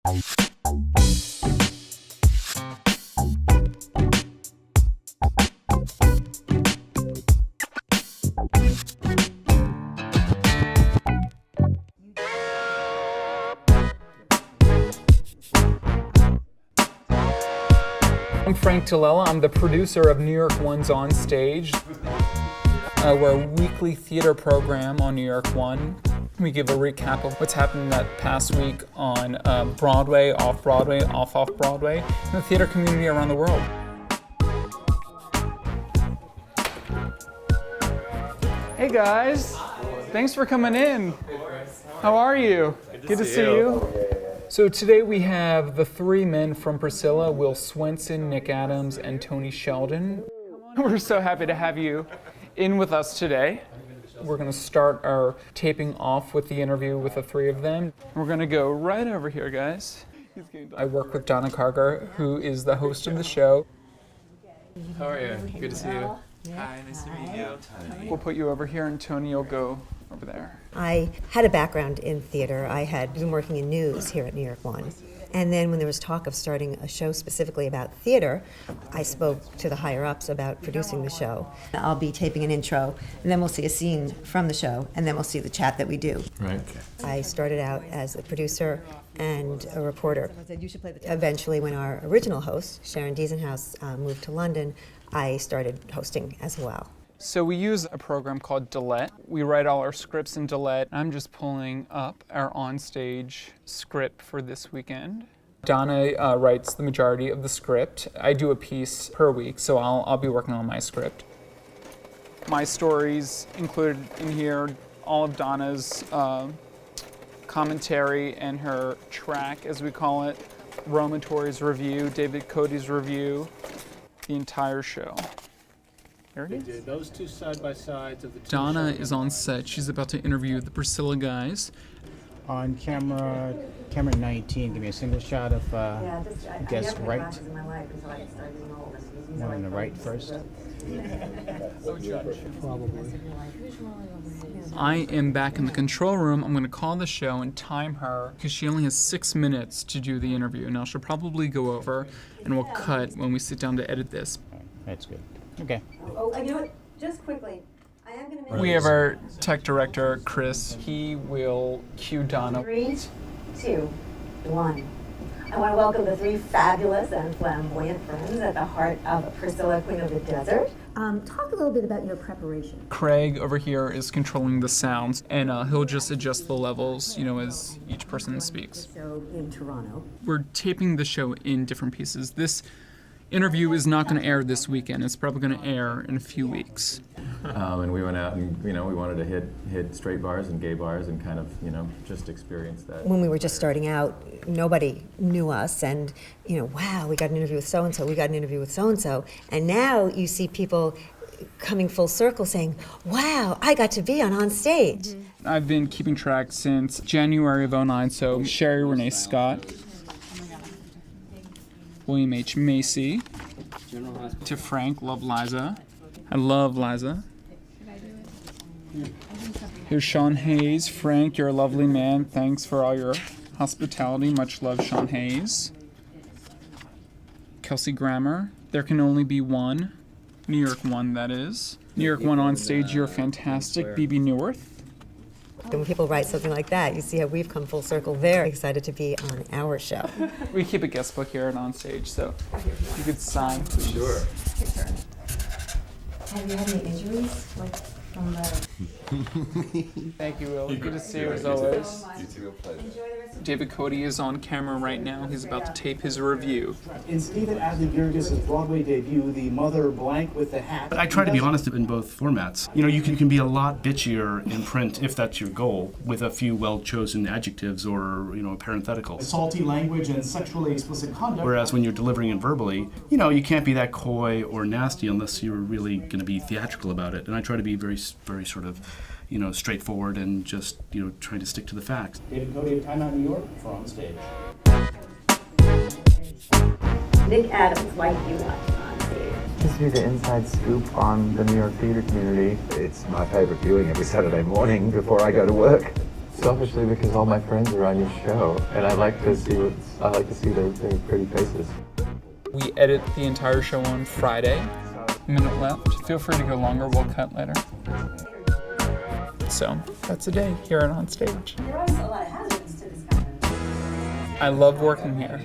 I'm Frank Tillella. I'm the producer of New York One's On Stage. We're a weekly theater program on New York One. We give a recap of what's happened that past week on Broadway, off-Broadway, off-Broadway, and the theater community around the world. Hey guys, thanks for coming in. How are you? Good to see you. So today we have the three men from Priscilla, Will Swenson, Nick Adams, and Tony Sheldon. We're so happy to have you in with us today. We're going to start our taping off with the interview with the three of them. We're going to go right over here, guys. I work with Donna Carger, who is the host of the show. How are you? Good to see you. Hi, nice to meet you. We'll put you over here, and Tony will go over there. I had a background in theater. I had been working in news here at New York One. And then when there was talk of starting a show specifically about theater, I spoke to the higher-ups about producing the show. I'll be taping an intro, and then we'll see a scene from the show, and then we'll see the chat that we do. Right. I started out as a producer and a reporter. Eventually, when our original host, Sharon Diesenhaus, moved to London, I started hosting as well. So we use a program called Delete. We write all our scripts in Delete. I'm just pulling up our onstage script for this weekend. Donna writes the majority of the script. I do a piece per week, so I'll be working on my script. My stories included in here, all of Donna's commentary and her track, as we call it, Roma Torre's review, David Cody's review, the entire show. There it is. Those two side by sides of the two. Donna is on set. She's about to interview the Priscilla guys. On camera 19. Give me a single shot of guess right. One on the right first. Probably. I am back in the control room. I'm going to call the show and time her because she only has 6 minutes to do the interview. Now she'll probably go over and we'll cut when we sit down to edit this. That's good. Okay. Oh, you know what? Just quickly, I am going to make... We have our tech director, Chris. He will cue Donna. 3, 2, 1. I want to welcome the three fabulous and flamboyant friends at the heart of Priscilla, Queen of the Desert. Talk a little bit about your preparation. Craig over here is controlling the sounds, and he'll just adjust the levels, as each person speaks. So in Toronto. We're taping the show in different pieces. This interview is not going to air this weekend. It's probably going to air in a few weeks. And we went out and, we wanted to hit straight bars and gay bars and kind of, just experience that. When we were just starting out, nobody knew us, and, wow, we got an interview with so-and-so, we got an interview with so-and-so. And now you see people coming full circle saying, wow, I got to be on stage. Mm-hmm. I've been keeping track since January of '09, so Sherry Renee Scott, William H. Macy, to Frank, love Liza. I love Liza. Here's Sean Hayes. Frank, you're a lovely man. Thanks for all your hospitality. Much love, Sean Hayes. Kelsey Grammer. There can only be one. New York One, that is. New York One on stage, you're fantastic. BB Newirth. When people write something like that, you see how we've come full circle. They're excited to be on our show. We keep a guest book here and on stage, so you could sign. Sure. Have you had any injuries, from the... Thank you, Will. Good to see you as always. You too, a pleasure. David Cody is on camera right now. He's about to tape his review. In Stephen Adler-Gurgis' Broadway debut, The Mother Blank with the Hat. I try to be honest in both formats. You can be a lot bitchier in print if that's your goal, with a few well-chosen adjectives or, a parenthetical. Salty language and sexually explicit conduct. Whereas when you're delivering it verbally, you can't be that coy or nasty unless you're really going to be theatrical about it. And I try to be very, very sort of, straightforward and just, trying to stick to the facts. David Cody of Time Out New York for On Stage. Nick Adams, why do you watch on stage? Gives me the inside scoop on the New York theater community. It's my favorite viewing every Saturday morning before I go to work. selfishly because all my friends are on your show, and I like to see their pretty faces. We edit the entire show on Friday. A minute left. Feel free to go longer. We'll cut later. So that's a day here and on stage. There are a lot of hazards to this kind of. I love working here.